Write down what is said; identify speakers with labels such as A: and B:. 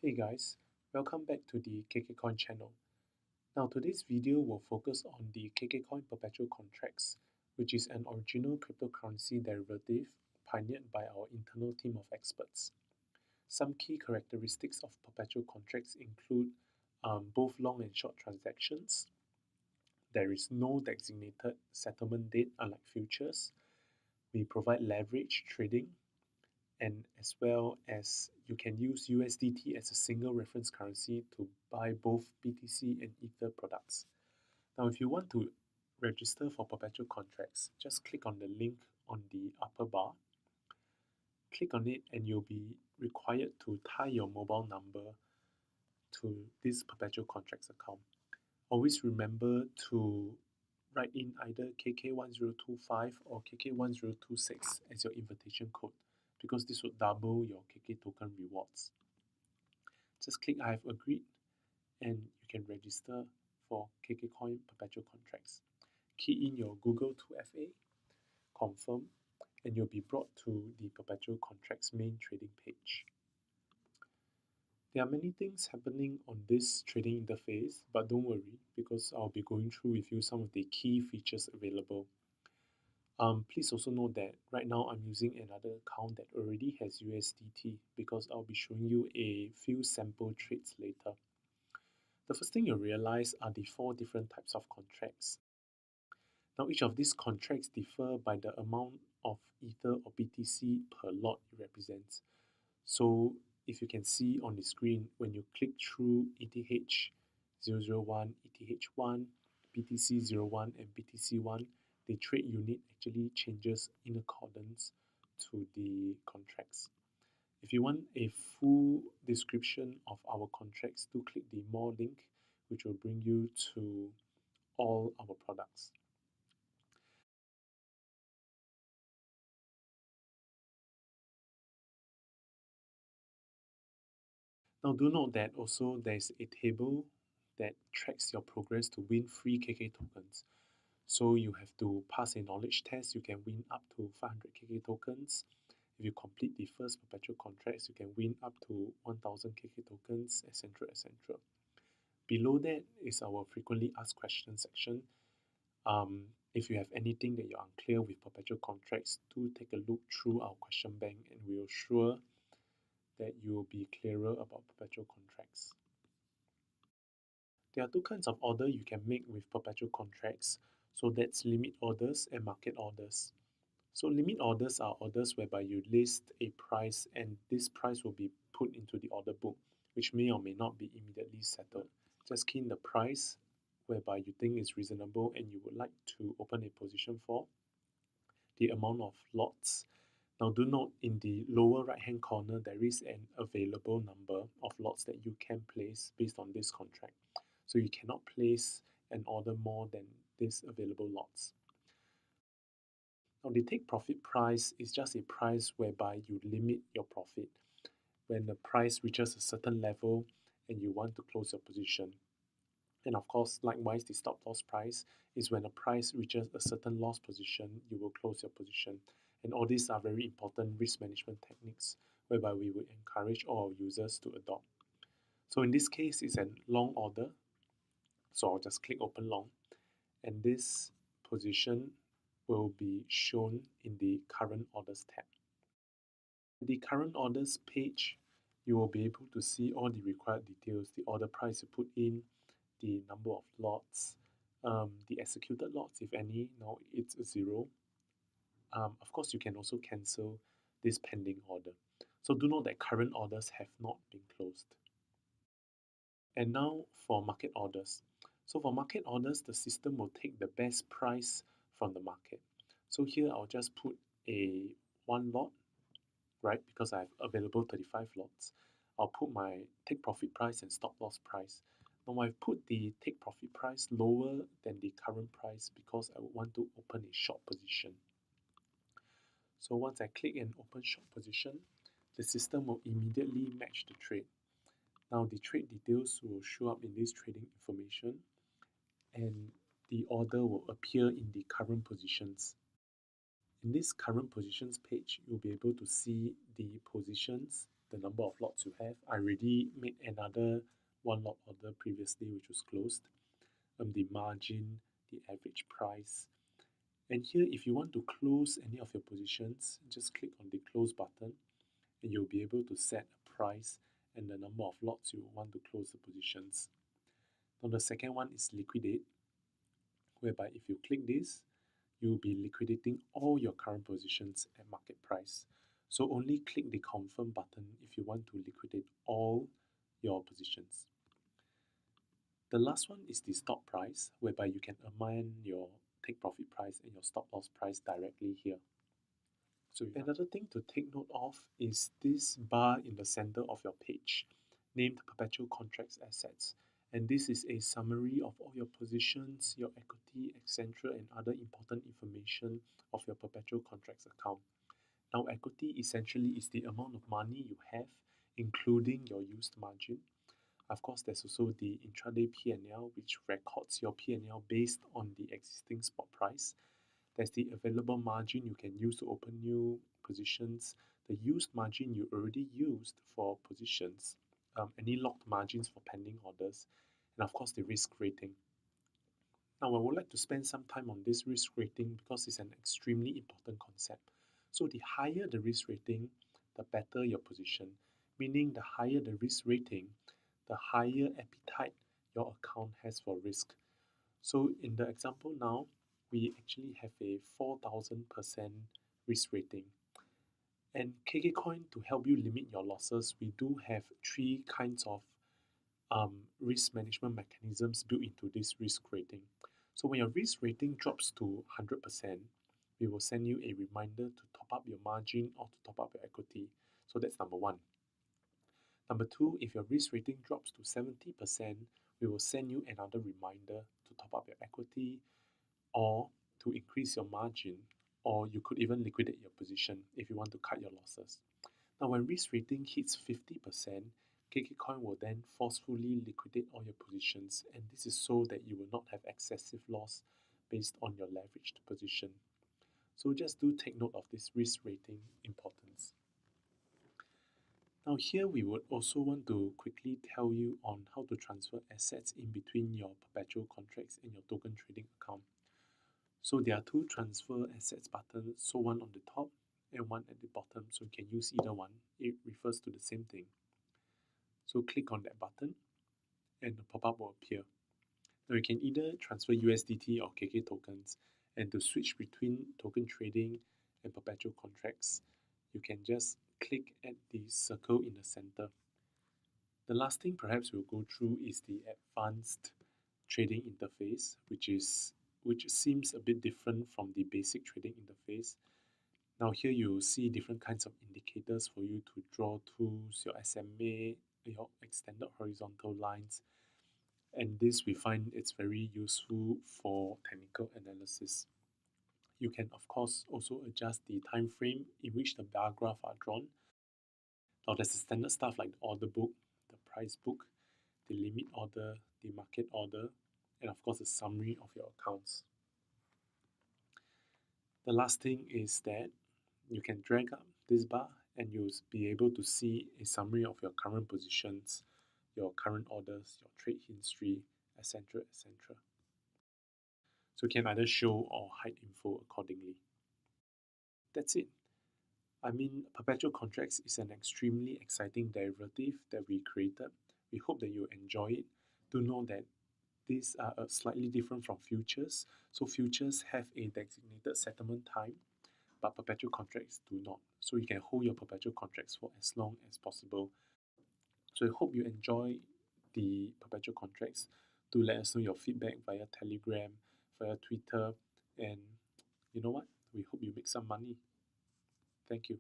A: Hey guys, welcome back to the KKcoin channel. Now today's video will focus on the KKcoin Perpetual Contracts, which is an original cryptocurrency derivative pioneered by our internal team of experts. Some key characteristics of perpetual contracts include both long and short transactions. There is no designated settlement date unlike futures. We provide leverage trading, and as well as you can use USDT as a single reference currency to buy both BTC and Ether products. Now, if you want to register for perpetual contracts, just click on the link on the upper bar. Click on it, and you'll be required to tie your mobile number to this perpetual contracts account. Always remember to write in either KK1025 or KK1026 as your invitation code, because this would double your KK token rewards. Just click I have agreed and you can register for KKcoin Perpetual Contracts. Key in your Google 2FA, confirm, and you'll be brought to the Perpetual Contracts main trading page. There are many things happening on this trading interface, but don't worry because I'll be going through with you some of the key features available. Please also note that right now I'm using another account that already has USDT because I'll be showing you a few sample trades later. The first thing you'll realize are the 4 different types of contracts. Now each of these contracts differ by the amount of Ether or BTC per lot it represents. So if you can see on the screen, when you click through ETH001, ETH1, BTC01 and BTC1, the trade unit actually changes in accordance to the contracts. If you want a full description of our contracts, do click the More link, which will bring you to all our products. Now do note that also there's a table that tracks your progress to win free KK tokens. So you have to pass a knowledge test, you can win up to 500 KK tokens. If you complete the first perpetual contracts, you can win up to 1000 KK tokens, etc. etc. Below that is our frequently asked questions section. If you have anything that you're unclear with perpetual contracts, do take a look through our question bank and we will sure that you will be clearer about perpetual contracts. There are 2 kinds of order you can make with perpetual contracts. So that's limit orders and market orders. So limit orders are orders whereby you list a price and this price will be put into the order book, which may or may not be immediately settled. Just key in the price whereby you think is reasonable and you would like to open a position for, the amount of lots. Now do note in the lower right hand corner there is an available number of lots that you can place based on this contract. So you cannot place an order more than these available lots. Now the take profit price is just a price whereby you limit your profit when the price reaches a certain level and you want to close your position. And of course, likewise, the stop loss price is when the price reaches a certain loss position, you will close your position. And all these are very important risk management techniques whereby we would encourage all our users to adopt. So in this case, it's a long order. So I'll just click open long. And this position will be shown in the current orders tab. The current orders page, you will be able to see all the required details, the order price you put in, the number of lots, the executed lots, if any. Now it's 0. Of course, you can also cancel this pending order. So do note that current orders have not been closed. And now for market orders. So for market orders, the system will take the best price from the market. So here I'll just put a 1 lot, right? Because I have available 35 lots. I'll put my take profit price and stop loss price. Now I've put the take profit price lower than the current price because I would want to open a short position. So once I click an open short position, the system will immediately match the trade. Now the trade details will show up in this trading information and the order will appear in the current positions. In this current positions page, you'll be able to see the positions the number of lots you have. I already made another one lot order previously, which was closed. The margin, the average price. And here, if you want to close any of your positions, just click on the close button and you'll be able to set a price and the number of lots you want to close the positions. Now the second one is liquidate, whereby if you click this, you'll be liquidating all your current positions at market price. So only click the confirm button if you want to liquidate all your positions. The last one is the stop price, whereby you can amend your take profit price and your stop loss price directly here. So another thing to take note of is this bar in the center of your page, named Perpetual Contracts Assets. And this is a summary of all your positions, your equity, etc., and other important information of your Perpetual Contracts account. Now, equity essentially is the amount of money you have, including your used margin. Of course, there's also the intraday P&L, which records your P&L based on the existing spot price. There's the available margin you can use to open new positions, the used margin you already used for positions, any locked margins for pending orders, and of course the risk rating. Now, I would like to spend some time on this risk rating because it's an extremely important concept. So the higher the risk rating, the better your position, meaning the higher the risk rating, the higher appetite your account has for risk. So in the example now, we actually have a 4,000% risk rating. And KKcoin, to help you limit your losses, we do have three kinds of risk management mechanisms built into this risk rating. So when your risk rating drops to 100%, we will send you a reminder to top up your margin or to top up your equity. So that's number one. Number two, if your risk rating drops to 70%, we will send you another reminder to top up your equity or to increase your margin, or you could even liquidate your position if you want to cut your losses. Now, when risk rating hits 50%, KKcoin will then forcefully liquidate all your positions, and this is so that you will not have excessive loss based on your leveraged position. So just do take note of this risk rating importance. Now here we would also want to quickly tell you on how to transfer assets in between your perpetual contracts and your token trading account. So there are two transfer assets buttons, so one on the top and one at the bottom, so you can use either one. It refers to the same thing. So click on that button and the pop-up will appear. Now you can either transfer USDT or KK tokens, and to switch between token trading and perpetual contracts, you can just click at the circle in the center. The last thing perhaps we'll go through is the advanced trading interface, which seems a bit different from the basic trading interface. Now here you see different kinds of indicators for you to draw tools, your SMA, your extended horizontal lines, and this we find it's very useful for technical analysis. You can of course also adjust the time frame in which the bar graph are drawn. Now there's the standard stuff like the order book, the price book, the limit order, the market order, and of course a summary of your accounts. The last thing is that you can drag up this bar and you'll be able to see a summary of your current positions, your current orders, your trade history, etc. etc. So you can either show or hide info accordingly. That's it. I mean, perpetual contracts is an extremely exciting derivative that we created. We hope that you enjoy it. Do know that these are slightly different from futures. So futures have a designated settlement time, but perpetual contracts do not. So you can hold your perpetual contracts for as long as possible. So I hope you enjoy the perpetual contracts. Do let us know your feedback via Telegram, via Twitter, and you know what? We hope you make some money. Thank you.